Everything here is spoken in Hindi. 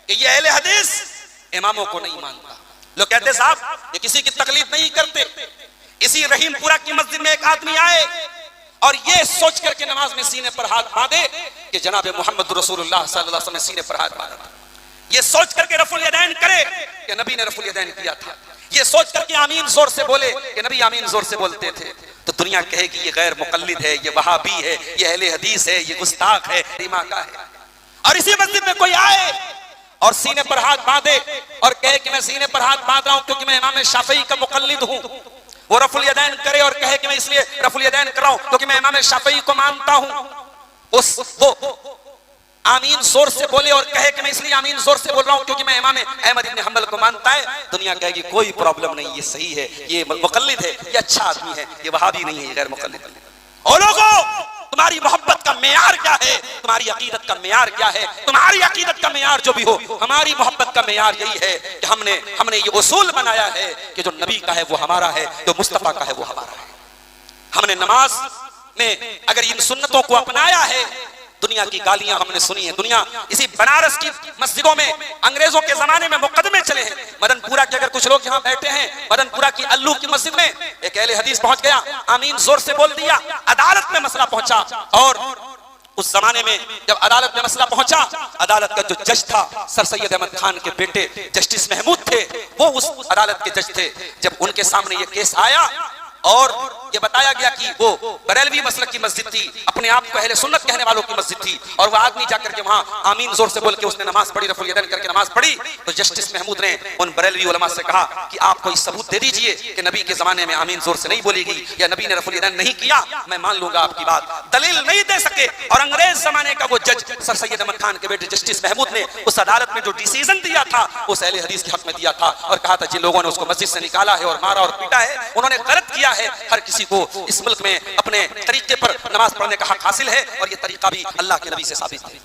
कि ये अहले हदीस इमामों को नहीं मानता। लोग कहते साहब ये किसी की तकलीफ नहीं करते। इसी रहीमपुरा की मस्जिद में एक आदमी आए और ये सोच करके नमाज में सीने पर हाथ बांधे कि जनाब मोहम्मद रसूलुल्लाह सल्लल्लाहु अलैहि वसल्लम ने सीने पर हाथ बांधा। ये सोच करके रफुल यदैन करे कि नबी ने रफुल यदैन किया था। ये सोच करके आमीन जोर से बोले कि नबी आमीन जोर से बोलते थे। तो दुनिया कहेगी ये गैर मुकल्लिद है, ये वहाबी है, ये अहले हदीस है, ये गुस्ताख है, दिमागा है। और इसी मस्जिद में कोई आए और सीने पर हाथ बांधे और कहे कि मैं सीने पर हाथ बांध रहा हूं क्योंकि मैं इमाम शाफई का मुकल्लिद हूं। वो रफुल यदैन करे और कहे कि मैं इसलिए रफुल यदैन कर रहा हूं क्योंकि मैं इमाम शाफई को मानता हूं। वो आमीन जोर से बोले और कहे कि मैं इसलिए आमीन जोर से बोल रहा हूं क्योंकि मैं इमाम अहमद इब्न हंबल को मानता है। दुनिया कहेगी कोई प्रॉब्लम नहीं, ये सही है, ये मुकल्लिद है, ये अच्छा आदमी है, ये वहाबी नहीं है, ये गैर मुकल्लिद है। ओ लोगों, तुम्हारी मोहब्बत का मेयार क्या है? तुम्हारी अकीदत का मेयार क्या है? तुम्हारी अकीदत का मेयार जो भी हो, हमारी मोहब्बत का मेयार यही है कि हमने ये उसूल बनाया है कि जो नबी का है वो हमारा है, जो मुस्तफा का है वो हमारा है। हमने नमाज में अगर इन सुन्नतों को अपनाया है, दुनिया की गालियां हमने सुनी है। दुनिया इसी बनारस की मस्जिदों में अंग्रेजों के जमाने में मुकदमे चले हैं। मदनपुरा के अगर कुछ लोग यहाँ बैठे हैं, मदनपुरा की अल्लू की मस्जिद में एक अहले हदीस पहुंच गया, आमीन जोर से बोल दिया, अदालत में मसला पहुंचा। और उस जमाने में जब अदालत में मसला पहुंचा, अदालत का जो जज था सर सैयद अहमद खान के बेटे जस्टिस महमूद थे, वो उस अदालत के जज थे। जब उनके सामने ये केस आया और ये बताया गया कि वो बरेलवी मसलक की मस्जिद थी, अपने आप को अहले सुन्नत कहने वालों की मस्जिद थी, और वो आदमी जाकर के वहां आमीन जोर से बोल के उसने नमाज पढ़ी, रफुल यदैन करके नमाज पढ़ी। तो जस्टिस महमूद ने उन बरेलवी उलमा से कहा कि आप कोई सबूत दे दीजिए कि नबी के जमाने में आमीन जोर से नहीं बोली गई या नबी ने रफुल यदैन नहीं किया, मैं मान लूंगा आपकी बात। दलील नहीं दे सके और अंग्रेज जमाने का वो जज सर सैयद अहमद खान के बेटे जस्टिस महमूद ने उस अदालत में जो डिसीजन दिया था उस अहले हदीस के हक में दिया था और कहा था जिन लोगों ने उसको मस्जिद से निकाला है और मारा और पीटा है, उन्होंने गलत किया है। हर किसी को इस मुल्क में अपने तरीके पर नमाज पढ़ने का हक हासिल है और ये तरीका भी अल्लाह के नबी से साबित है।